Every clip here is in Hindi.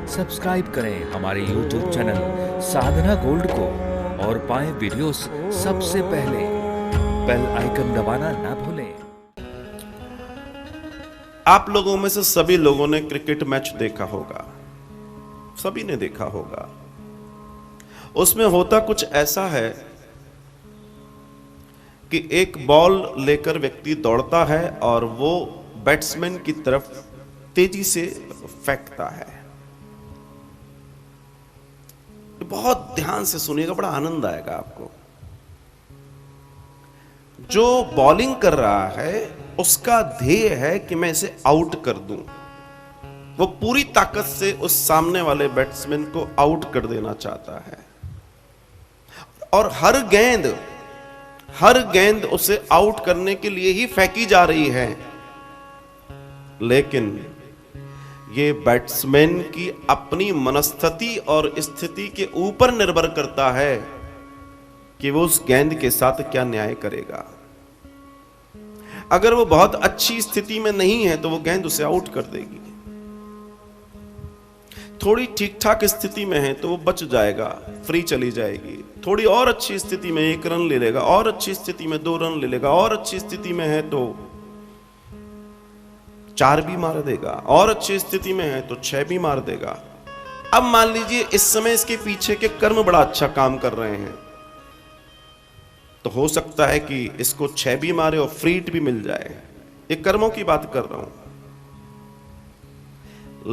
सब्सक्राइब करें हमारे YouTube चैनल साधना गोल्ड को और पाएं वीडियोस सबसे पहले। बेल आइकन दबाना ना भूलें। आप लोगों में से सभी लोगों ने क्रिकेट मैच देखा होगा, सभी ने देखा होगा। उसमें होता कुछ ऐसा है कि एक बॉल लेकर व्यक्ति दौड़ता है और वो बैट्समैन की तरफ तेजी से फेंकता है। बहुत ध्यान से सुनिएगा, बड़ा आनंद आएगा आपको। जो बॉलिंग कर रहा है उसका ध्येय है कि मैं इसे आउट कर दूं। वो पूरी ताकत से उस सामने वाले बैट्समैन को आउट कर देना चाहता है और हर गेंद उसे आउट करने के लिए ही फेंकी जा रही है। लेकिन ये बैट्समैन की अपनी मनस्थिति और स्थिति के ऊपर निर्भर करता है कि वो उस गेंद के साथ क्या न्याय करेगा। अगर वो बहुत अच्छी स्थिति में नहीं है तो वो गेंद उसे आउट कर देगी। थोड़ी ठीक ठाक स्थिति में है तो वो बच जाएगा, फ्री चली जाएगी। थोड़ी और अच्छी स्थिति में 1 रन ले लेगा, और अच्छी स्थिति में 2 रन ले लेगा, और अच्छी स्थिति में है तो 4 भी मार देगा, और अच्छी स्थिति में है तो 6 भी मार देगा। अब मान लीजिए इस समय इसके पीछे के कर्म बड़ा अच्छा काम कर रहे हैं, तो हो सकता है कि इसको 6 भी मारे और फ्री हिट भी मिल जाए। ये कर्मों की बात कर रहा हूं।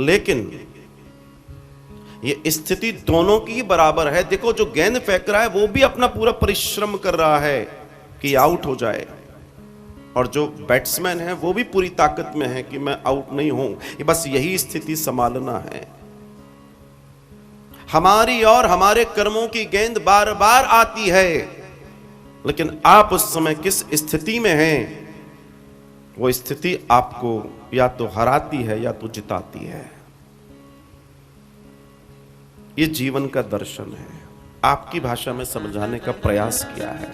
लेकिन ये स्थिति दोनों की बराबर है। देखो, जो गेंद फेंक रहा है वो भी अपना पूरा परिश्रम कर रहा है कि आउट हो जाए, और जो बैट्समैन है वो भी पूरी ताकत में है कि मैं आउट नहीं हूं। ये बस यही स्थिति संभालना है। हमारी और हमारे कर्मों की गेंद बार बार आती है, लेकिन आप उस समय किस स्थिति में हैं, वो स्थिति आपको या तो हराती है या तो जिताती है। ये जीवन का दर्शन है। आपकी भाषा में समझाने का प्रयास किया है।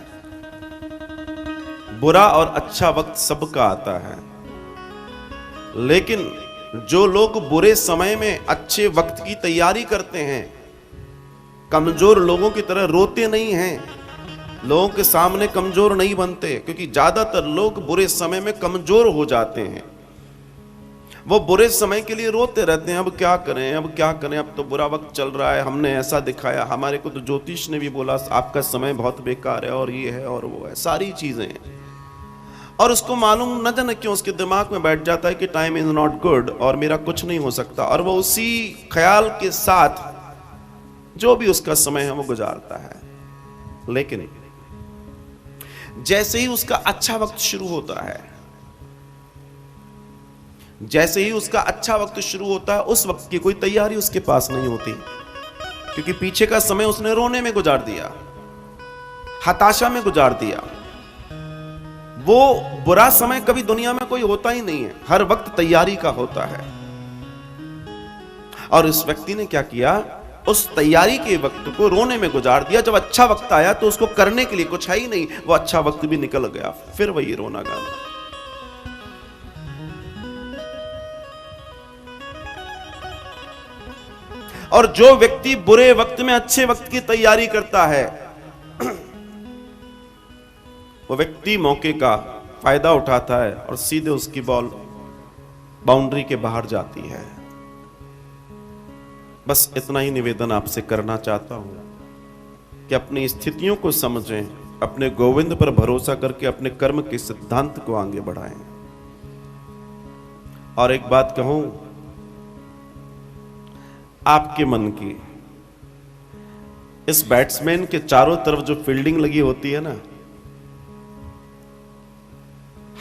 बुरा और अच्छा वक्त सबका आता है, लेकिन जो लोग बुरे समय में अच्छे वक्त की तैयारी करते हैं, कमजोर लोगों की तरह रोते नहीं हैं, लोगों के सामने कमजोर नहीं बनते, क्योंकि ज्यादातर लोग बुरे समय में कमजोर हो जाते हैं। वो बुरे समय के लिए रोते रहते हैं, अब क्या करें, अब क्या करें, अब तो बुरा वक्त चल रहा है, हमने ऐसा दिखाया, हमारे को तो ज्योतिष ने भी बोला आपका समय बहुत बेकार है, और ये है और वो है, सारी चीजें। और उसको मालूम न जाने क्यों उसके दिमाग में बैठ जाता है कि टाइम इज नॉट गुड और मेरा कुछ नहीं हो सकता, और वो उसी ख्याल के साथ जो भी उसका समय है वो गुजारता है। लेकिन जैसे ही उसका अच्छा वक्त शुरू होता है, जैसे ही उसका अच्छा वक्त शुरू होता है, उस वक्त की कोई तैयारी उसके पास नहीं होती, क्योंकि पीछे का समय उसने रोने में गुजार दिया, हताशा में गुजार दिया। वो बुरा समय कभी दुनिया में कोई होता ही नहीं है, हर वक्त तैयारी का होता है। और इस व्यक्ति ने क्या किया, उस तैयारी के वक्त को रोने में गुजार दिया। जब अच्छा वक्त आया तो उसको करने के लिए कुछ है ही नहीं, वो अच्छा वक्त भी निकल गया, फिर वही रोना गाना। और जो व्यक्ति बुरे वक्त में अच्छे वक्त की तैयारी करता है, वो व्यक्ति मौके का फायदा उठाता है और सीधे उसकी बॉल बाउंड्री के बाहर जाती है। बस इतना ही निवेदन आपसे करना चाहता हूं कि अपनी स्थितियों को समझें, अपने गोविंद पर भरोसा करके अपने कर्म के सिद्धांत को आगे बढ़ाएं। और एक बात कहूं, आपके मन की, इस बैट्समैन के चारों तरफ जो फील्डिंग लगी होती है ना,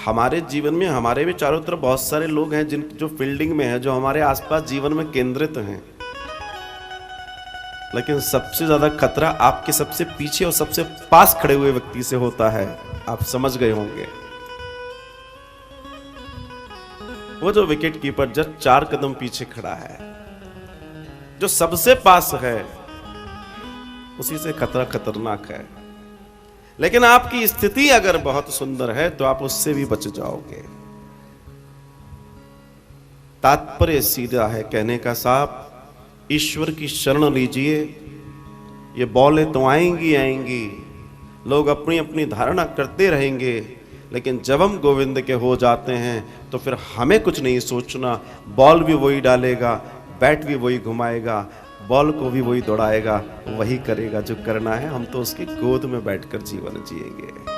हमारे जीवन में हमारे भी चारों तरफ बहुत सारे लोग हैं जिन जो फील्डिंग में हैं, जो हमारे आसपास जीवन में केंद्रित हैं, लेकिन सबसे ज्यादा खतरा आपके सबसे पीछे और सबसे पास खड़े हुए व्यक्ति से होता है। आप समझ गए होंगे, वो जो विकेट कीपर जस्ट 4 कदम पीछे खड़ा है, जो सबसे पास है, उसी से खतरा खतरनाक है। लेकिन आपकी स्थिति अगर बहुत सुंदर है तो आप उससे भी बच जाओगे। तात्पर्य सीधा है कहने का साहब, ईश्वर की शरण लीजिए। ये बॉलें तो आएंगी आएंगी, लोग अपनी अपनी धारणा करते रहेंगे, लेकिन जब हम गोविंद के हो जाते हैं तो फिर हमें कुछ नहीं सोचना। बॉल भी वही डालेगा, बैट भी वही घुमाएगा, बॉल को भी वही दौड़ाएगा, वही करेगा जो करना है। हम तो उसकी गोद में बैठकर जीवन जिएंगे।